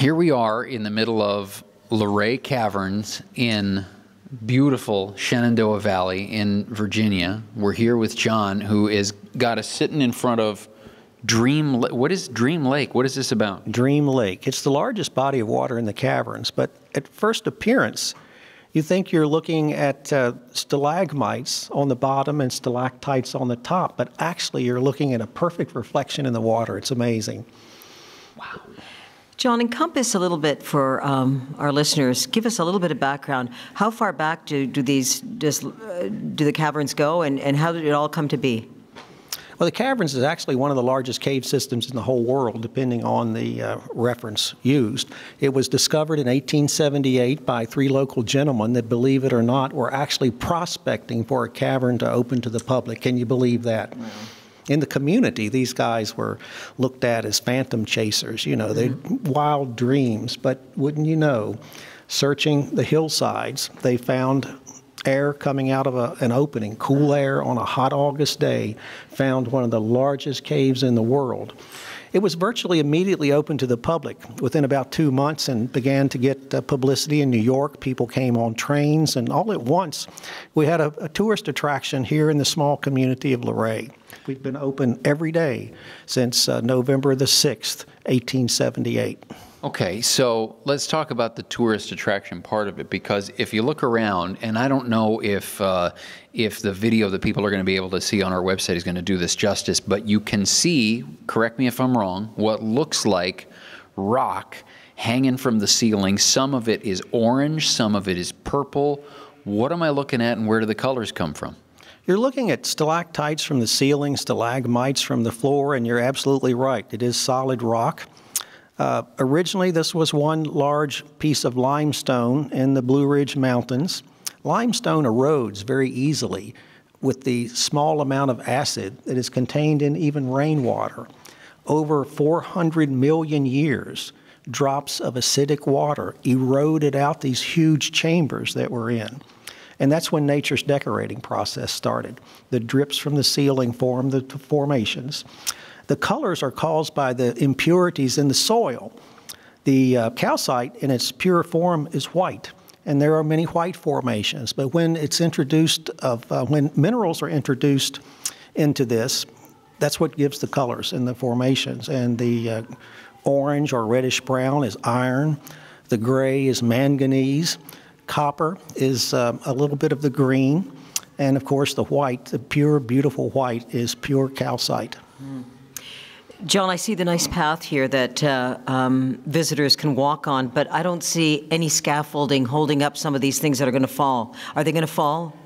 Here we are in the middle of Luray Caverns in beautiful Shenandoah Valley in Virginia. We're here with John, who is got us sitting in front of Dream Lake. What is Dream Lake? What is this about? Dream Lake. It's the largest body of water in the caverns, but at first appearance, you think you're looking at stalagmites on the bottom and stalactites on the top, but actually you're looking at a perfect reflection in the water. It's amazing. Wow. John, encompass a little bit for our listeners. Give us a little bit of background. How far back do the caverns go, and how did it all come to be? Well, the caverns is actually one of the largest cave systems in the whole world, depending on the reference used. It was discovered in 1878 by 3 local gentlemen that, believe it or not, were actually prospecting for a cavern to open to the public. Can you believe that? Wow. In the community, these guys were looked at as phantom chasers, you know, they're wild dreams. But wouldn't you know, searching the hillsides, they found air coming out of an opening, cool air on a hot August day, found one of the largest caves in the world. It was virtually immediately open to the public within about 2 months and began to get publicity in New York. People came on trains, and all at once, we had a tourist attraction here in the small community of Luray. We've been open every day since November the 6th, 1878. Okay, so let's talk about the tourist attraction part of it, because if you look around, and I don't know if the video that people are going to be able to see on our website is going to do this justice, but you can see, correct me if I'm wrong, what looks like rock hanging from the ceiling. Some of it is orange, some of it is purple. What am I looking at, and where do the colors come from? You're looking at stalactites from the ceiling, stalagmites from the floor, and you're absolutely right. It is solid rock. Originally, this was one large piece of limestone in the Blue Ridge Mountains. Limestone erodes very easily with the small amount of acid that is contained in even rainwater. Over 400 million years, drops of acidic water eroded out these huge chambers that we're in. And that's when nature's decorating process started. The drips from the ceiling formed the formations. The colors are caused by the impurities in the soil. The calcite in its pure form is white, and there are many white formations. But when it's introduced, when minerals are introduced into this, that's what gives the colors in the formations. And the orange or reddish brown is iron. The gray is manganese. Copper is a little bit of the green. And of course, the white, the pure, beautiful white, is pure calcite. Mm. John, I see the nice path here that visitors can walk on, but I don't see any scaffolding holding up some of these things that are going to fall. Are they going to fall?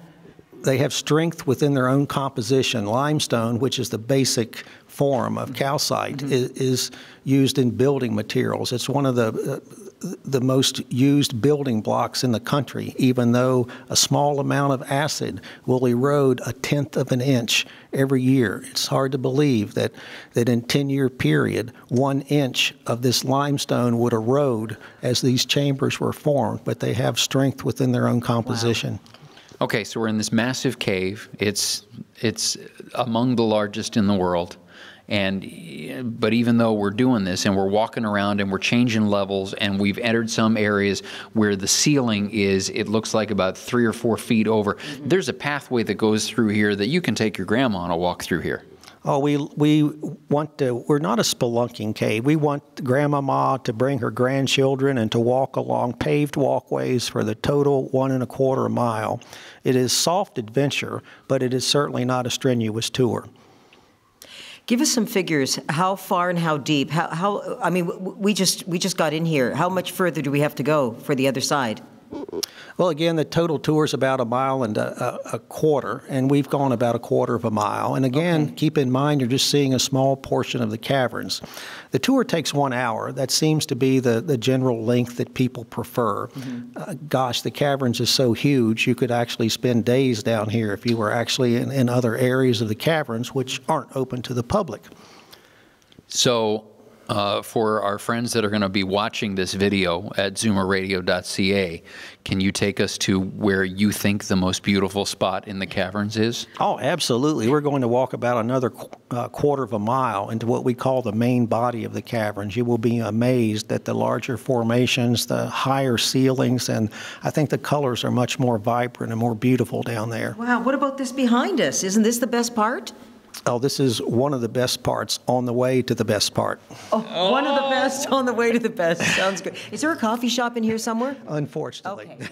They have strength within their own composition. Limestone, which is the basic form of calcite, is used in building materials. It's one of the most used building blocks in the country, even though a small amount of acid will erode 1/10 of an inch every year. It's hard to believe that in a 10-year period, 1 inch of this limestone would erode as these chambers were formed, but they have strength within their own composition. Wow. Okay, so we're in this massive cave. It's among the largest in the world. But even though we're doing this and we're walking around and we're changing levels and we've entered some areas where the ceiling is, it looks like about 3 or 4 feet over, there's a pathway that goes through here that you can take your grandma on a walk through here. Oh, we're not a spelunking cave. We want Grandmama to bring her grandchildren and to walk along paved walkways for the total 1¼ mile. It is soft adventure, but it is certainly not a strenuous tour. Give us some figures. How far and how deep? I mean, we just got in here. How much further do we have to go for the other side? Well, again, the total tour is about 1.25 miles, and we've gone about 1/4 mile. And again, keep in mind, you're just seeing a small portion of the caverns. The tour takes 1 hour. That seems to be the general length that people prefer. Gosh, the caverns is so huge, you could actually spend days down here if you were actually in other areas of the caverns which aren't open to the public. So for our friends that are going to be watching this video at ZoomerRadio.ca, can you take us to where you think the most beautiful spot in the caverns is? Oh, absolutely. We're going to walk about another quarter of a mile into what we call the main body of the caverns. You will be amazed at the larger formations, the higher ceilings, and I think the colors are much more vibrant and more beautiful down there. Wow, what about this behind us? Isn't this the best part? Oh, this is one of the best parts on the way to the best part. Oh, one of the best on the way to the best. Sounds good. Is there a coffee shop in here somewhere? Unfortunately. Okay.